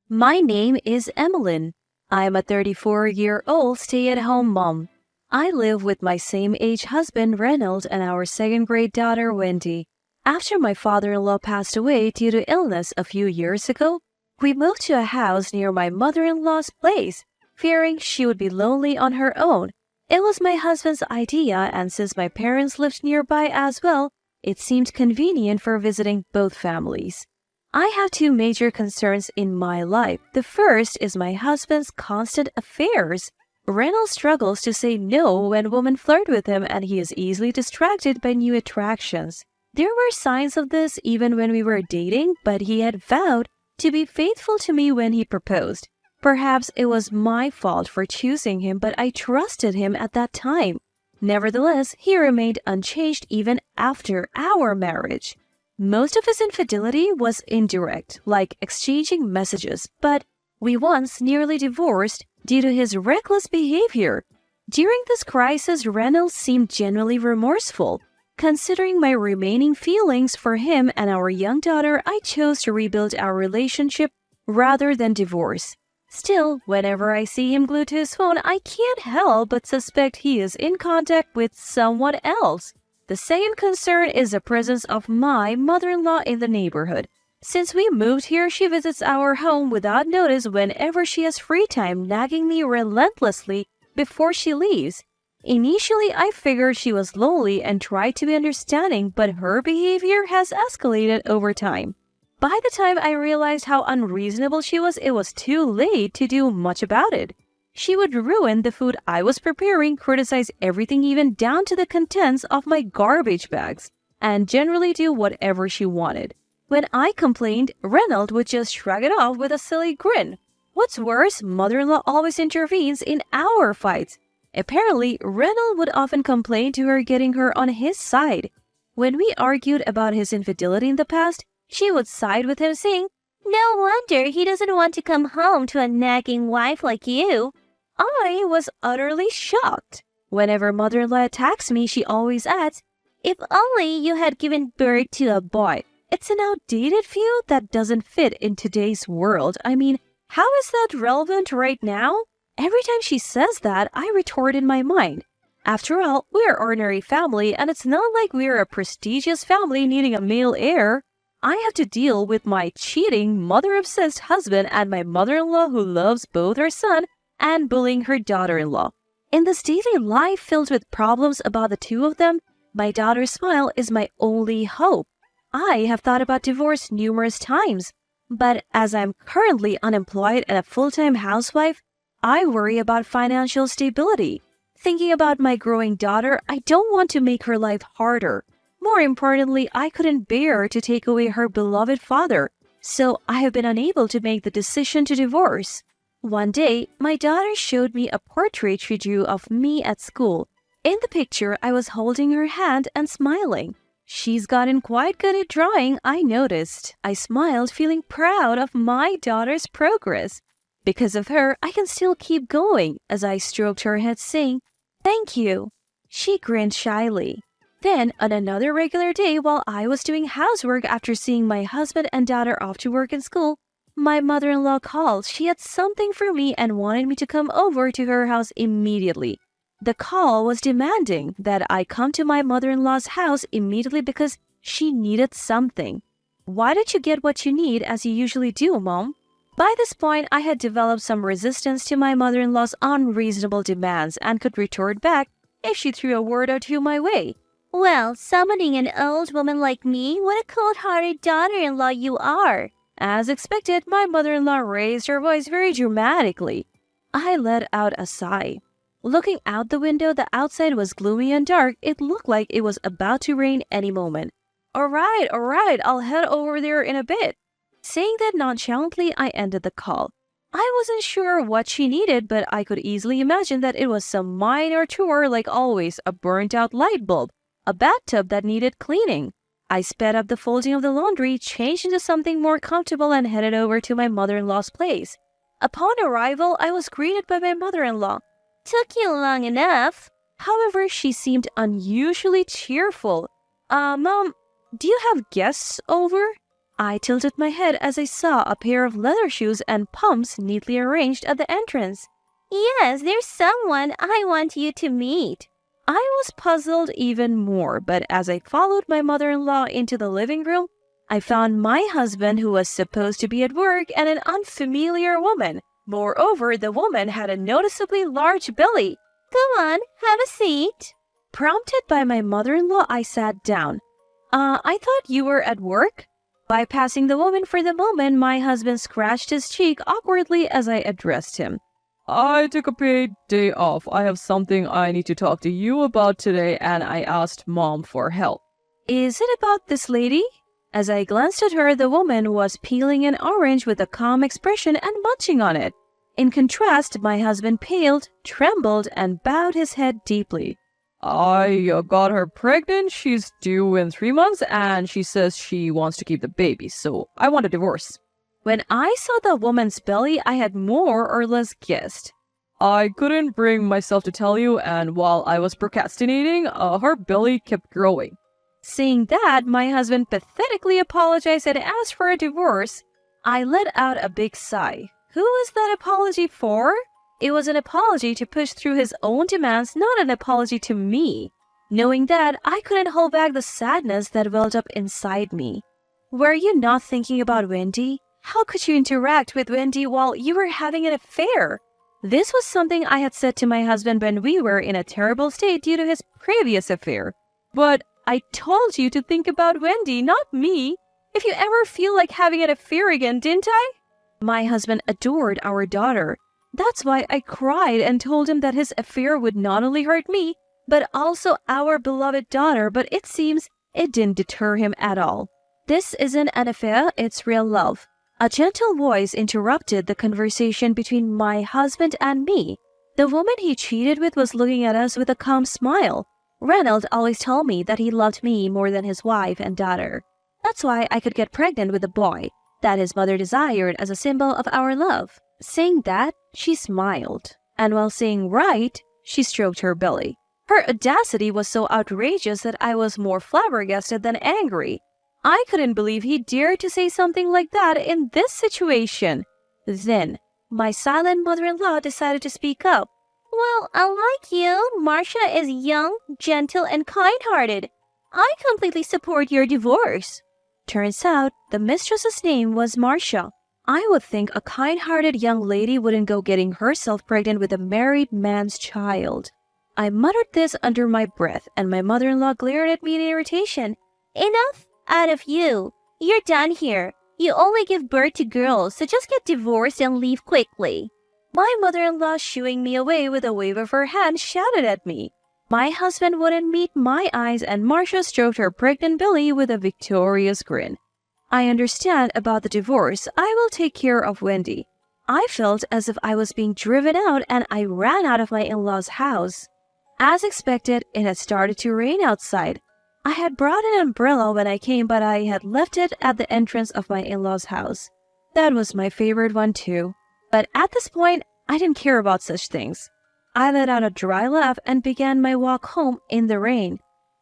My name is Emmeline. I am a 34-year-old stay-at-home mom. I live with my same-age husband, Reynold, and our second-grade daughter, Wendy. After my father-in-law passed away due to illness a few years ago, we moved to a house near my mother-in-law's place, fearing she would be lonely on her own. It was my husband's idea, and since my parents lived nearby as well, it seemed convenient for visiting both families. I have two major concerns in my life. The first is my husband's constant affairs. Reynolds struggles to say no when women flirt with him, and he is easily distracted by new attractions. There were signs of this even when we were dating, but he had vowed to be faithful to me when he proposed. Perhaps it was my fault for choosing him, but I trusted him at that time. Nevertheless, he remained unchanged even after our marriage. Most of his infidelity was indirect, like exchanging messages, but we once nearly divorced due to his reckless behavior. During this crisis, Reynolds seemed genuinely remorseful. Considering my remaining feelings for him and our young daughter, I chose to rebuild our relationship rather than divorce. Still, whenever I see him glued to his phone, I can't help but suspect he is in contact with someone else. The second concern is the presence of my mother-in-law in the neighborhood. Since we moved here, she visits our home without notice whenever she has free time, nagging me relentlessly before she leaves. Initially, I figured she was lonely and tried to be understanding, but her behavior has escalated over time. By the time I realized how unreasonable she was, it was too late to do much about it. She would ruin the food I was preparing, criticize everything even down to the contents of my garbage bags, and generally do whatever she wanted. When I complained, Reynolds would just shrug it off with a silly grin. What's worse, mother-in-law always intervenes in our fights. Apparently, Reynolds would often complain to her, getting her on his side. When we argued about his infidelity in the past, she would side with him, saying, "No wonder he doesn't want to come home to a nagging wife like you." I was utterly shocked. Whenever mother-in-law attacks me, she always adds, "If only you had given birth to a boy." It's an outdated view that doesn't fit in today's world. I mean, how is that relevant right now? Every time she says that, I retort in my mind. After all, we're an ordinary family, and it's not like we're a prestigious family needing a male heir. I have to deal with my cheating, mother-obsessed husband and my mother-in-law who loves both her son and bullying her daughter-in-law. In this daily life filled with problems about the two of them, my daughter's smile is my only hope. I have thought about divorce numerous times, but as I'm currently unemployed and a full-time housewife, I worry about financial stability. Thinking about my growing daughter, I don't want to make her life harder. More importantly, I couldn't bear to take away her beloved father, so I have been unable to make the decision to divorce. One day, my daughter showed me a portrait she drew of me at school. In the picture, I was holding her hand and smiling. She's gotten quite good at drawing, I noticed. I smiled, feeling proud of my daughter's progress. Because of her, I can still keep going, as I stroked her head, saying, "Thank you." She grinned shyly. Then, on another regular day, while I was doing housework after seeing my husband and daughter off to work and school, my mother-in-law called. She had something for me and wanted me to come over to her house immediately. The call was demanding that I come to my mother-in-law's house immediately because she needed something. "Why don't you get what you need as you usually do, Mom?" By this point, I had developed some resistance to my mother-in-law's unreasonable demands and could retort back if she threw a word or two my way. "Well, summoning an old woman like me, what a cold-hearted daughter-in-law you are." As expected, my mother-in-law raised her voice very dramatically. I let out a sigh. Looking out the window, the outside was gloomy and dark. It looked like it was about to rain any moment. All right, I'll head over there in a bit." Saying that nonchalantly, I ended the call. I wasn't sure what she needed, but I could easily imagine that it was some minor chore, like always, a burnt-out light bulb, a bathtub that needed cleaning. I sped up the folding of the laundry, changed into something more comfortable, and headed over to my mother-in-law's place. Upon arrival, I was greeted by my mother-in-law. "Took you long enough." However, she seemed unusually cheerful. Mom, do you have guests over?" I tilted my head as I saw a pair of leather shoes and pumps neatly arranged at the entrance. Yes, there's someone I want you to meet. I was puzzled even more, but as I followed my mother-in-law into the living room, I found my husband who was supposed to be at work and an unfamiliar woman. Moreover, the woman had a noticeably large belly. Come on, have a seat. Prompted by my mother-in-law, I sat down. I thought you were at work? Bypassing the woman for the moment, my husband scratched his cheek awkwardly as I addressed him. I took a paid day off. I have something I need to talk to you about today, and I asked Mom for help. Is it about this lady? As I glanced at her, the woman was peeling an orange with a calm expression and munching on it. In contrast, my husband paled, trembled, and bowed his head deeply. I got her pregnant. She's due in 3 months, and she says she wants to keep the baby, so I want a divorce. When I saw the woman's belly, I had more or less guessed. I couldn't bring myself to tell you, and while I was procrastinating, her belly kept growing. Seeing that, my husband pathetically apologized and asked for a divorce. I let out a big sigh. Who was that apology for? It was an apology to push through his own demands, not an apology to me. Knowing that, I couldn't hold back the sadness that welled up inside me. Were you not thinking about Wendy? How could you interact with Wendy while you were having an affair? This was something I had said to my husband when we were in a terrible state due to his previous affair. But I told you to think about Wendy, not me. If you ever feel like having an affair again, didn't I? My husband adored our daughter. That's why I cried and told him that his affair would not only hurt me, but also our beloved daughter, but it seems it didn't deter him at all. This isn't an affair, it's real love. A gentle voice interrupted the conversation between my husband and me. The woman he cheated with was looking at us with a calm smile. Reynold always told me that he loved me more than his wife and daughter. That's why I could get pregnant with a boy that his mother desired as a symbol of our love. Saying that, she smiled, and while saying right, she stroked her belly. Her audacity was so outrageous that I was more flabbergasted than angry. I couldn't believe he dared to say something like that in this situation. Then, my silent mother-in-law decided to speak up. Well, unlike you, Marcia is young, gentle, and kind-hearted. I completely support your divorce. Turns out, the mistress's name was Marcia. I would think a kind-hearted young lady wouldn't go getting herself pregnant with a married man's child. I muttered this under my breath, and my mother-in-law glared at me in irritation. Enough out of you. You're done here. You only give birth to girls, so just get divorced and leave quickly. My mother-in-law, shooing me away with a wave of her hand, shouted at me. My husband wouldn't meet my eyes, and Marcia stroked her pregnant belly with a victorious grin. I understand about the divorce. I will take care of Wendy. I felt as if I was being driven out, and I ran out of my in-laws' house. As expected, it had started to rain outside. I had brought an umbrella when I came, but I had left it at the entrance of my in-laws' house. That was my favorite one too. But at this point, I didn't care about such things. I let out a dry laugh and began my walk home in the rain.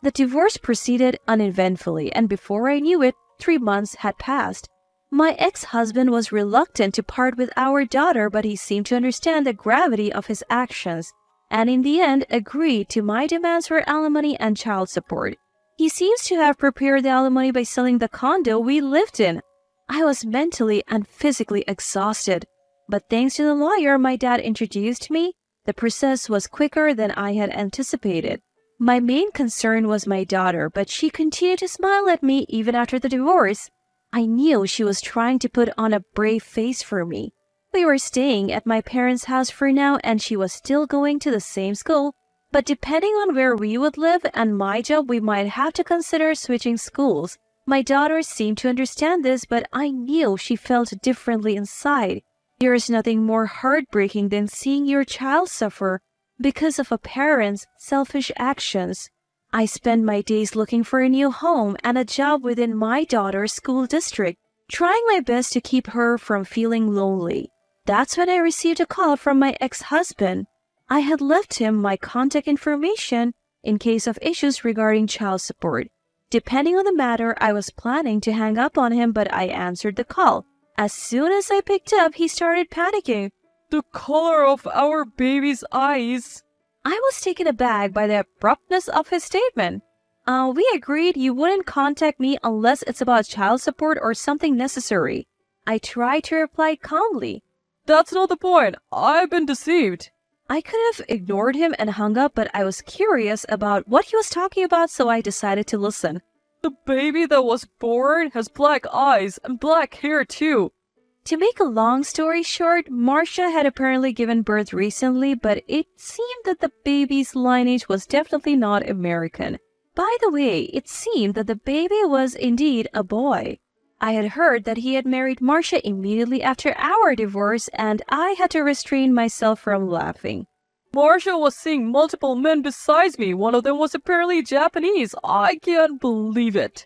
The divorce proceeded uneventfully, and before I knew it, 3 months had passed. My ex-husband was reluctant to part with our daughter, but he seemed to understand the gravity of his actions, and in the end agreed to my demands for alimony and child support. He seems to have prepared the alimony by selling the condo we lived in. I was mentally and physically exhausted, but thanks to the lawyer my dad introduced me, the process was quicker than I had anticipated. My main concern was my daughter, but she continued to smile at me even after the divorce. I knew she was trying to put on a brave face for me. We were staying at my parents' house for now, and she was still going to the same school, but depending on where we would live and my job, we might have to consider switching schools. My daughter seemed to understand this, but I knew she felt differently inside. There is nothing more heartbreaking than seeing your child suffer because of a parent's selfish actions. I spent my days looking for a new home and a job within my daughter's school district, trying my best to keep her from feeling lonely. That's when I received a call from my ex-husband. I had left him my contact information in case of issues regarding child support. Depending on the matter, I was planning to hang up on him, but I answered the call. As soon as I picked up, he started panicking. The color of our baby's eyes. I was taken aback by the abruptness of his statement. We agreed you wouldn't contact me unless it's about child support or something necessary. I tried to reply calmly. That's not the point. I've been deceived. I could have ignored him and hung up, but I was curious about what he was talking about, so I decided to listen. The baby that was born has black eyes and black hair too. To make a long story short, Marcia had apparently given birth recently, but it seemed that the baby's lineage was definitely not American. By the way, it seemed that the baby was indeed a boy. I had heard that he had married Marcia immediately after our divorce, and I had to restrain myself from laughing. Marcia was seeing multiple men besides me. One of them was apparently Japanese. I can't believe it.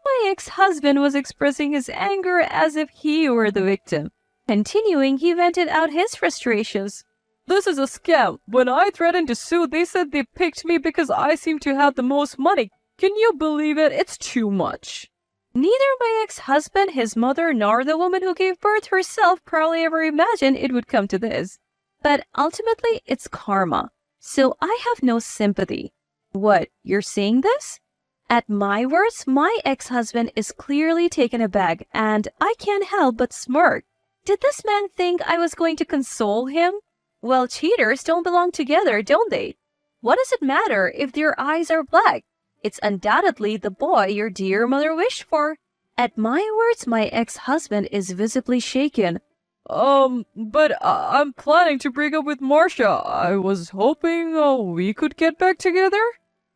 My ex-husband was expressing his anger as if he were the victim. Continuing, he vented out his frustrations. This is a scam. When I threatened to sue, they said they picked me because I seem to have the most money. Can you believe it? It's too much. Neither my ex-husband, his mother, nor the woman who gave birth herself probably ever imagined it would come to this. But ultimately, it's karma. So I have no sympathy. What, you're saying this? At my worst, my ex-husband is clearly taken aback, and I can't help but smirk. Did this man think I was going to console him? Well, cheaters don't belong together, don't they? What does it matter if their eyes are black? It's undoubtedly the boy your dear mother wished for. At my words, my ex-husband is visibly shaken. But I'm planning to break up with Marcia. I was hoping we could get back together.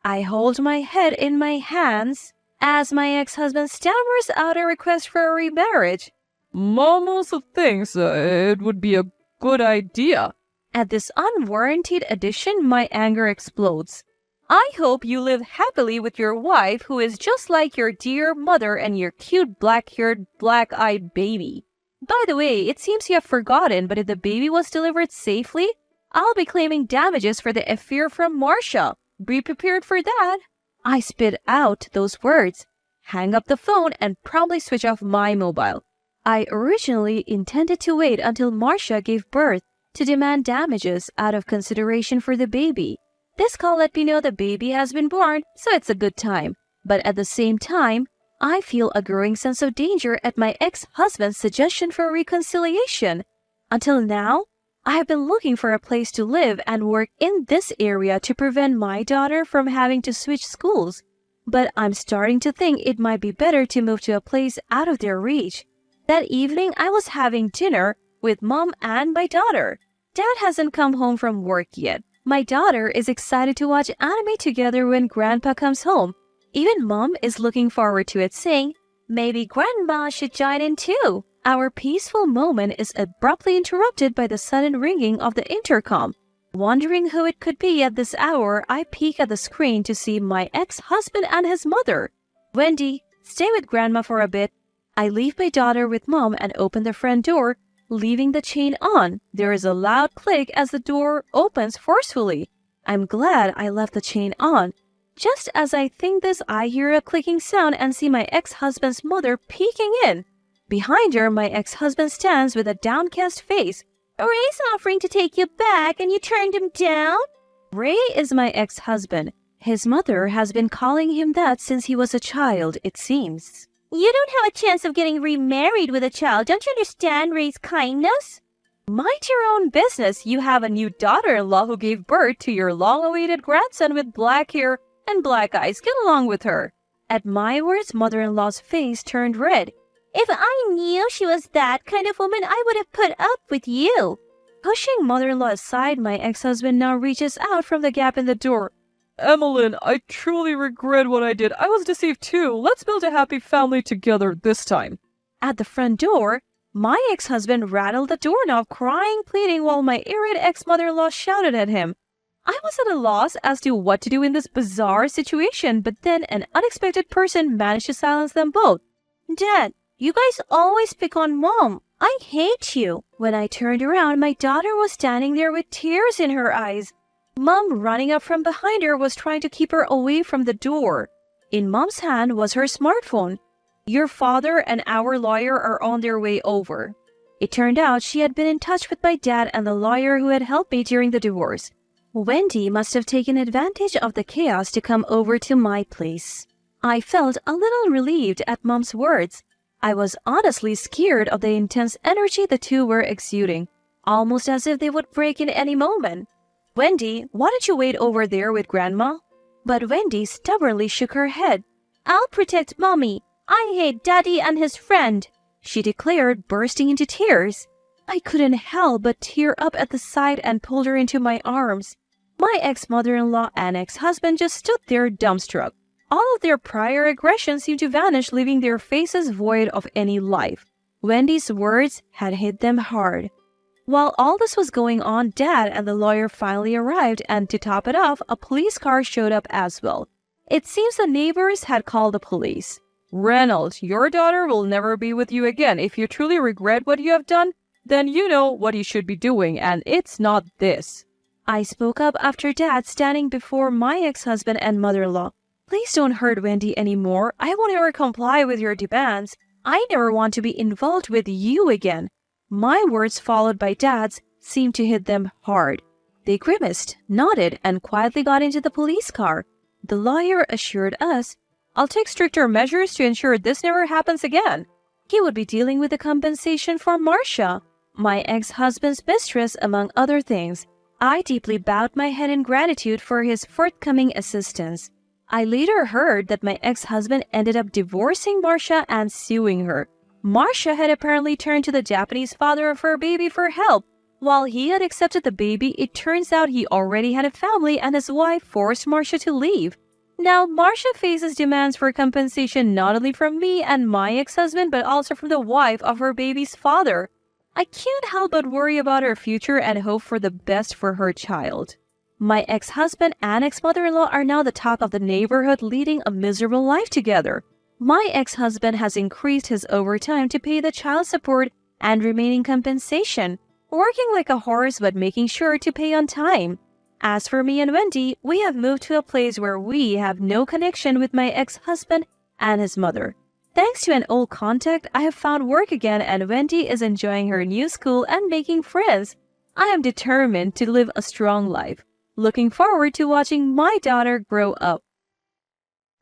I hold my head in my hands as my ex-husband stammers out a request for a remarriage. Mom also thinks it would be a good idea. At this unwarranted addition, my anger explodes. I hope you live happily with your wife, who is just like your dear mother and your cute black-haired, black-eyed baby. By the way, it seems you have forgotten, but if the baby was delivered safely, I'll be claiming damages for the affair from Marcia. Be prepared for that. I spit out those words, hang up the phone, and promptly switch off my mobile. I originally intended to wait until Marcia gave birth to demand damages out of consideration for the baby. This call let me know the baby has been born, so it's a good time. But at the same time, I feel a growing sense of danger at my ex-husband's suggestion for reconciliation. Until now, I have been looking for a place to live and work in this area to prevent my daughter from having to switch schools. But I'm starting to think it might be better to move to a place out of their reach. That evening, I was having dinner with Mom and my daughter. Dad hasn't come home from work yet. My daughter is excited to watch anime together when Grandpa comes home. Even Mom is looking forward to it, saying, maybe Grandma should join in too. Our peaceful moment is abruptly interrupted by the sudden ringing of the intercom. Wondering who it could be at this hour, I peek at the screen to see my ex-husband and his mother. Wendy, stay with Grandma for a bit. I leave my daughter with Mom and open the front door, leaving the chain on. There is a loud click as the door opens forcefully. I'm glad I left the chain on. Just as I think this, I hear a clicking sound and see my ex-husband's mother peeking in. Behind her, my ex-husband stands with a downcast face. Ray's offering to take you back and you turned him down? Ray is my ex-husband. His mother has been calling him that since he was a child, it seems. You don't have a chance of getting remarried with a child. Don't you understand Ray's kindness? Mind your own business. You have a new daughter-in-law who gave birth to your long-awaited grandson with black hair and black eyes. Get along with her. At my words, mother-in-law's face turned red. If I knew she was that kind of woman, I would have put up with you. Pushing mother-in-law aside, my ex-husband now reaches out from the gap in the door. Emmeline, I truly regret what I did. I was deceived too. Let's build a happy family together this time. At the front door, my ex-husband rattled the doorknob, crying, pleading, while my irate ex-mother-in-law shouted at him. I was at a loss as to what to do in this bizarre situation, but then an unexpected person managed to silence them both. Dad, you guys always pick on Mom. I hate you. When I turned around, my daughter was standing there with tears in her eyes. Mom, running up from behind her, was trying to keep her away from the door. In Mom's hand was her smartphone. "Your father and our lawyer are on their way over." It turned out she had been in touch with my dad and the lawyer who had helped me during the divorce. Wendy must have taken advantage of the chaos to come over to my place. I felt a little relieved at Mom's words. I was honestly scared of the intense energy the two were exuding, almost as if they would break in any moment. "Wendy, why don't you wait over there with Grandma?" But Wendy stubbornly shook her head. "I'll protect Mommy. I hate Daddy and his friend," she declared, bursting into tears. I couldn't help but tear up at the sight and pulled her into my arms. My ex-mother-in-law and ex-husband just stood there dumbstruck. All of their prior aggression seemed to vanish, leaving their faces void of any life. Wendy's words had hit them hard. While all this was going on, Dad and the lawyer finally arrived, and to top it off, a police car showed up as well. It seems the neighbors had called the police. "Reynolds, your daughter will never be with you again. If you truly regret what you have done, then you know what you should be doing, and it's not this." I spoke up after Dad standing before my ex-husband and mother-in-law. "Please don't hurt Wendy anymore. I won't ever comply with your demands. I never want to be involved with you again." My words, followed by Dad's, seemed to hit them hard. They grimaced, nodded, and quietly got into the police car. The lawyer assured us, "I'll take stricter measures to ensure this never happens again." he would be dealing with the compensation for Marcia, my ex-husband's mistress, among other things. I deeply bowed my head in gratitude for his forthcoming assistance. I later heard that my ex-husband ended up divorcing Marcia and suing her. Marcia had apparently turned to the Japanese father of her baby for help. While he had accepted the baby, it turns out he already had a family and his wife forced Marcia to leave. Now, Marcia faces demands for compensation not only from me and my ex-husband, but also from the wife of her baby's father. I can't help but worry about her future and hope for the best for her child. My ex-husband and ex-mother-in-law are now the talk of the neighborhood, leading a miserable life together. My ex-husband has increased his overtime to pay the child support and remaining compensation, working like a horse but making sure to pay on time. As for me and Wendy, we have moved to a place where we have no connection with my ex-husband and his mother. Thanks to an old contact, I have found work again and Wendy is enjoying her new school and making friends. I am determined to live a strong life. Looking forward to watching my daughter grow up.